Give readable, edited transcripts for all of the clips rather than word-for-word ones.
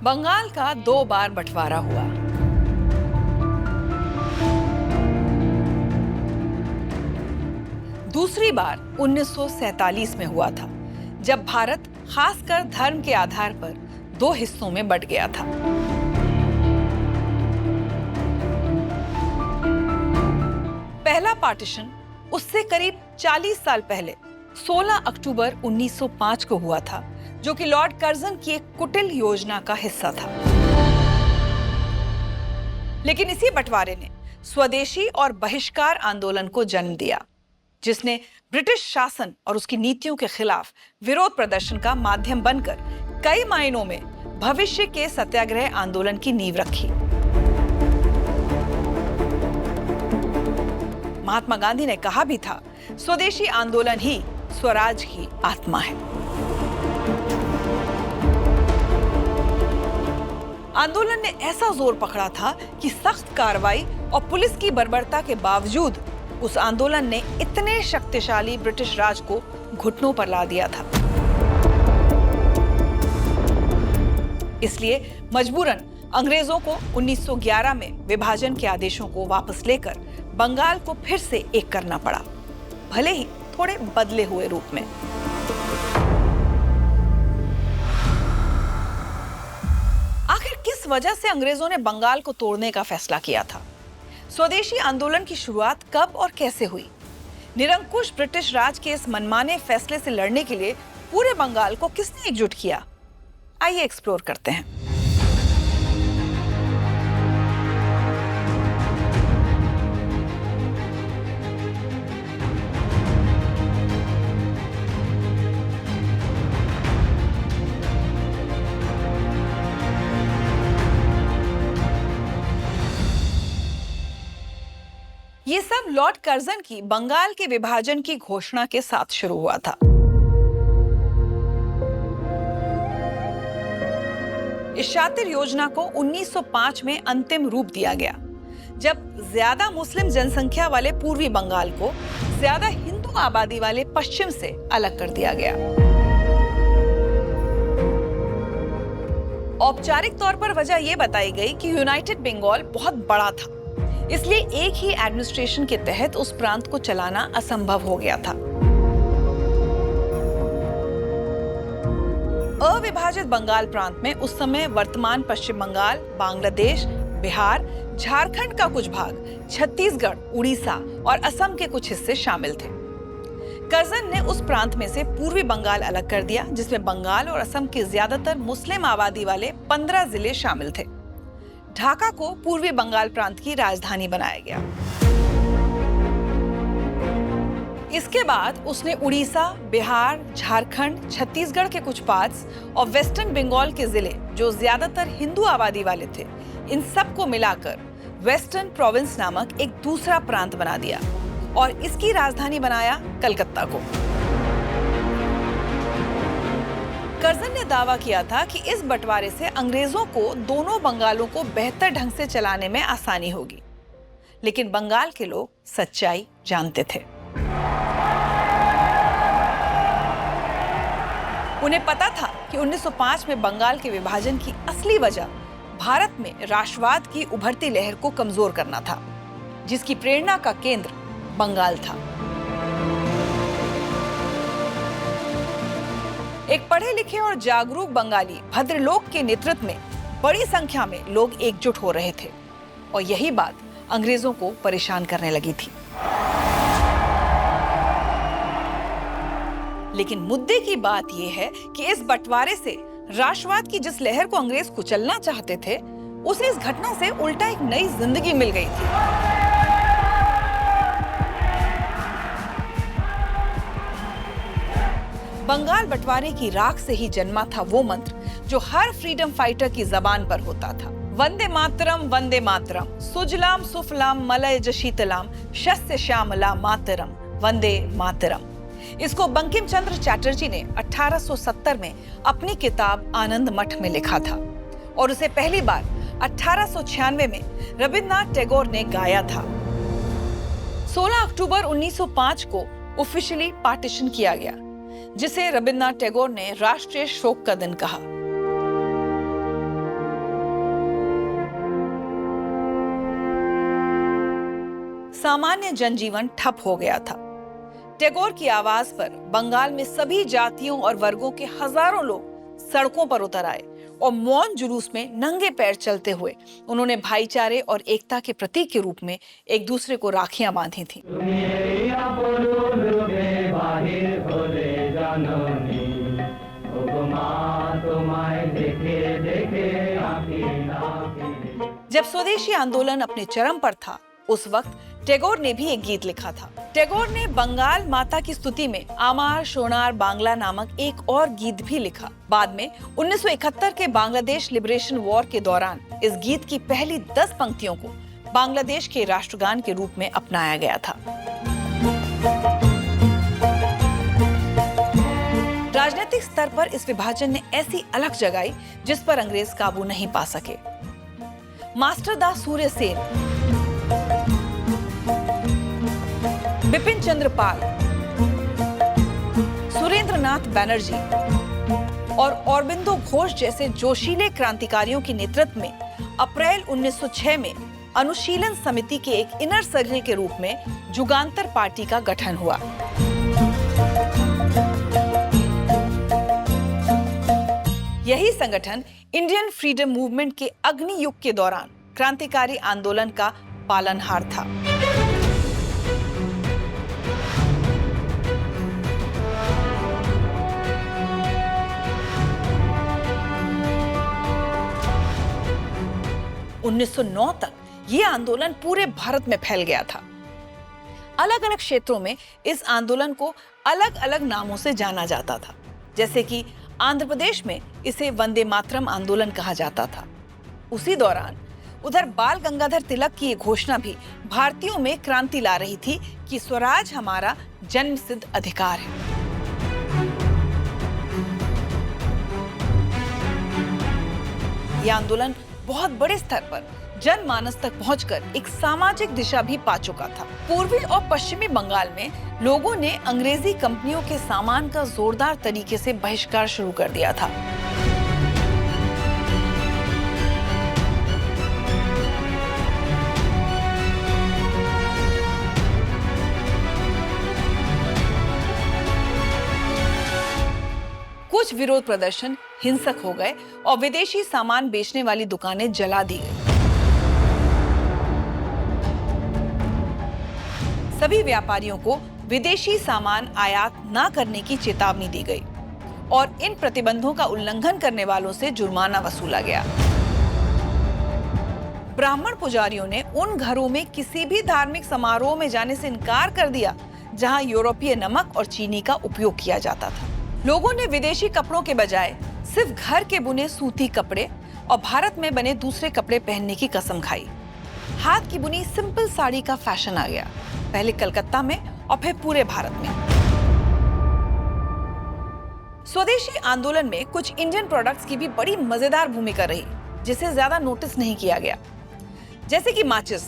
बंगाल का 2 बार बंटवारा हुआ। दूसरी बार 1947 में हुआ था, जब भारत खासकर धर्म के आधार पर 2 हिस्सों में बंट गया था। पहला पार्टीशन उससे करीब 40 साल पहले 16 अक्टूबर 1905 को हुआ था, जो कि लॉर्ड कर्जन की एक कुटिल योजना का हिस्सा था। लेकिन इसी बंटवारे ने स्वदेशी और बहिष्कार आंदोलन को जन्म दिया, जिसने ब्रिटिश शासन और उसकी नीतियों के खिलाफ विरोध प्रदर्शन का माध्यम बनकर कई मायनों में भविष्य के सत्याग्रह आंदोलन की नींव रखी। महात्मा गांधी ने कहा भी था, स्वदेशी आंदोलन ही स्वराज की आत्मा है। आंदोलन ने ऐसा जोर पकड़ा था कि सख्त कार्रवाई और पुलिस की बर्बरता के बावजूद उस आंदोलन ने इतने शक्तिशाली ब्रिटिश राज को घुटनों पर ला दिया था। इसलिए मजबूरन अंग्रेजों को 1911 में विभाजन के आदेशों को वापस लेकर बंगाल को फिर से एक करना पड़ा, भले ही थोड़े बदले हुए रूप में। आखिर किस वजह से अंग्रेजों ने बंगाल को तोड़ने का फैसला किया था? स्वदेशी आंदोलन की शुरुआत कब और कैसे हुई? निरंकुश ब्रिटिश राज के इस मनमाने फैसले से लड़ने के लिए पूरे बंगाल को किसने एकजुट किया? आइए एक्सप्लोर करते हैं। ये सब लॉर्ड कर्जन की बंगाल के विभाजन की घोषणा के साथ शुरू हुआ था। इस शातिर योजना को 1905 में अंतिम रूप दिया गया, जब ज्यादा मुस्लिम जनसंख्या वाले पूर्वी बंगाल को ज्यादा हिंदू आबादी वाले पश्चिम से अलग कर दिया गया। औपचारिक तौर पर वजह यह बताई गई कि यूनाइटेड बंगाल बहुत बड़ा था, इसलिए एक ही एडमिनिस्ट्रेशन के तहत उस प्रांत को चलाना असंभव हो गया था। अविभाजित बंगाल प्रांत में उस समय वर्तमान पश्चिम बंगाल, बांग्लादेश, बिहार, झारखंड का कुछ भाग, छत्तीसगढ़, उड़ीसा और असम के कुछ हिस्से शामिल थे। कर्जन ने उस प्रांत में से पूर्वी बंगाल अलग कर दिया, जिसमें बंगाल और असम के ज्यादातर मुस्लिम आबादी वाले 15 जिले शामिल थे। ढाका को पूर्वी बंगाल प्रांत की राजधानी बनाया गया। इसके बाद उसने उड़ीसा, बिहार, झारखंड, छत्तीसगढ़ के कुछ पार्ट्स और वेस्टर्न बंगाल के जिले, जो ज्यादातर हिंदू आबादी वाले थे, इन सब को मिलाकर वेस्टर्न प्रोविंस नामक एक दूसरा प्रांत बना दिया और इसकी राजधानी बनाया कलकत्ता को। कर्जन ने दावा किया था कि इस बंटवारे से अंग्रेजों को दोनों बंगालों को बेहतर ढंग से चलाने में आसानी होगी, लेकिन बंगाल के लोग सच्चाई जानते थे। उन्हें पता था कि 1905 में बंगाल के विभाजन की असली वजह भारत में राष्ट्रवाद की उभरती लहर को कमजोर करना था, जिसकी प्रेरणा का केंद्र बंगाल था। एक पढ़े लिखे और जागरूक बंगाली भद्रलोक के नेतृत्व में बड़ी संख्या में लोग एकजुट हो रहे थे और यही बात अंग्रेजों को परेशान करने लगी थी। लेकिन मुद्दे की बात यह है कि इस बंटवारे से राष्ट्रवाद की जिस लहर को अंग्रेज कुचलना चाहते थे, उसे इस घटना से उल्टा एक नई जिंदगी मिल गई थी। बंगाल बंटवारे की राख से ही जन्मा था वो मंत्र जो हर फ्रीडम फाइटर की जबान पर होता था। वंदे मातरम, सुजलाम सुफलाम मलयज शीतलाम, शस्य श्यामला मातरम, वंदे मातरम। इसको बंकिम चंद्र चटर्जी ने 1870 में अपनी किताब आनंद मठ में लिखा था और उसे पहली बार 1896 में रविन्द्रनाथ टैगोर ने गाया था। 16 अक्टूबर 1905 को ऑफिशियली पार्टीशन किया गया, जिसे रविन्द्रनाथ टैगोर ने राष्ट्रीय शोक का दिन कहा। सामान्य जनजीवन ठप हो गया था। टैगोर की आवाज पर बंगाल में सभी जातियों और वर्गों के हजारों लोग सड़कों पर उतर आए और मौन जुलूस में नंगे पैर चलते हुए उन्होंने भाईचारे और एकता के प्रतीक के रूप में एक दूसरे को राखियां बांधी थीं। जब स्वदेशी आंदोलन अपने चरम पर था, उस वक्त टैगोर ने भी एक गीत लिखा था। टैगोर ने बंगाल माता की स्तुति में आमार सोनार बांग्ला नामक एक और गीत भी लिखा। बाद में 1971 के बांग्लादेश लिबरेशन वॉर के दौरान इस गीत की पहली 10 पंक्तियों को बांग्लादेश के राष्ट्रगान के रूप में अपनाया गया था। राजनीतिक स्तर पर इस विभाजन ने ऐसी अलख जगाई जिस पर अंग्रेज काबू नहीं पा सके। मास्टर दास सूर्यसेन, बिपिन चंद्र पाल, सुरेंद्रनाथ बैनर्जी और औरबिंदो घोष जैसे जोशीले क्रांतिकारियों के नेतृत्व में अप्रैल 1906 में अनुशीलन समिति के एक इनर सर्कल के रूप में जुगांतर पार्टी का गठन हुआ। यही संगठन इंडियन फ्रीडम मूवमेंट के अग्नि युग के दौरान क्रांतिकारी आंदोलन का पालनहार था। उन्नीस सौ 9 तक यह आंदोलन पूरे भारत में फैल गया था। अलग अलग क्षेत्रों में इस आंदोलन को अलग अलग नामों से जाना जाता था। जैसे कि आंध्र प्रदेश में इसे वंदे मातरम आंदोलन कहा जाता था। उसी दौरान उधर बाल गंगाधर तिलक की ये घोषणा भी भारतीयों में क्रांति ला रही थी कि स्वराज हमारा जन्मसिद्ध अधिकार है। यह आंदोलन बहुत बड़े स्तर पर जनमानस तक पहुंचकर एक सामाजिक दिशा भी पा चुका था। पूर्वी और पश्चिमी बंगाल में लोगों ने अंग्रेजी कंपनियों के सामान का जोरदार तरीके से बहिष्कार शुरू कर दिया था। कुछ विरोध प्रदर्शन हिंसक हो गए और विदेशी सामान बेचने वाली दुकानें जला दी गई। सभी व्यापारियों को विदेशी सामान आयात न करने की चेतावनी दी गई और इन प्रतिबंधों का उल्लंघन करने वालों से जुर्माना वसूला गया। ब्राह्मण पुजारियों ने उन घरों में किसी भी धार्मिक समारोह में जाने से इनकार कर दिया जहां यूरोपीय नमक और चीनी का उपयोग किया जाता था। लोगों ने विदेशी कपड़ों के बजाय सिर्फ घर के बुने सूती कपड़े और भारत में बने दूसरे कपड़े पहनने की कसम खाई। हाथ की बुनी सिंपल साड़ी का फैशन आ गया, पहले कलकत्ता में और फिर पूरे भारत में। स्वदेशी आंदोलन में कुछ इंडियन प्रोडक्ट्स की भी बड़ी मजेदार भूमिका रही जिसे ज्यादा नोटिस नहीं किया गया, जैसे कि माचिस।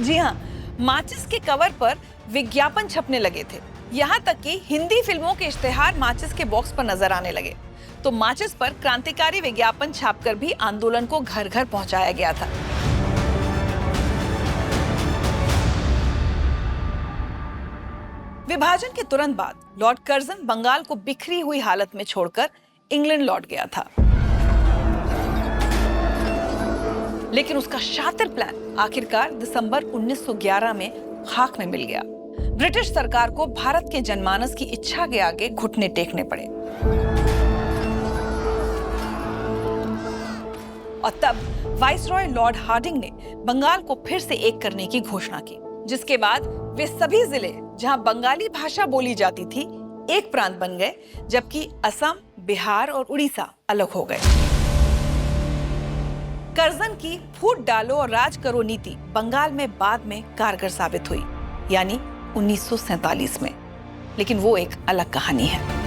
जी हाँ, माचिस के कवर पर विज्ञापन छपने लगे थे। यहाँ तक कि हिंदी फिल्मों के इश्तेहार माचिस के बॉक्स पर नजर आने लगे। तो माचिस पर क्रांतिकारी विज्ञापन छापकर भी आंदोलन को घर घर पहुंचाया गया था। विभाजन के तुरंत बाद लॉर्ड कर्जन बंगाल को बिखरी हुई हालत में छोड़कर इंग्लैंड लौट गया था, लेकिन उसका शातिर प्लान आखिरकार दिसंबर 1911 में खाक में मिल गया। ब्रिटिश सरकार को भारत के जनमानस की इच्छा के आगे घुटने टेकने पड़े और तब वाइसरॉय लॉर्ड हार्डिंग ने बंगाल को फिर से एक करने की घोषणा की, जिसके बाद वे सभी जिले जहां बंगाली भाषा बोली जाती थी एक प्रांत बन गए, जबकि असम, बिहार और उड़ीसा अलग हो गए। कर्जन की फूट डालो और राज करो नीति बंगाल में बाद में कारगर साबित हुई, यानी 1947 में, लेकिन वो एक अलग कहानी है।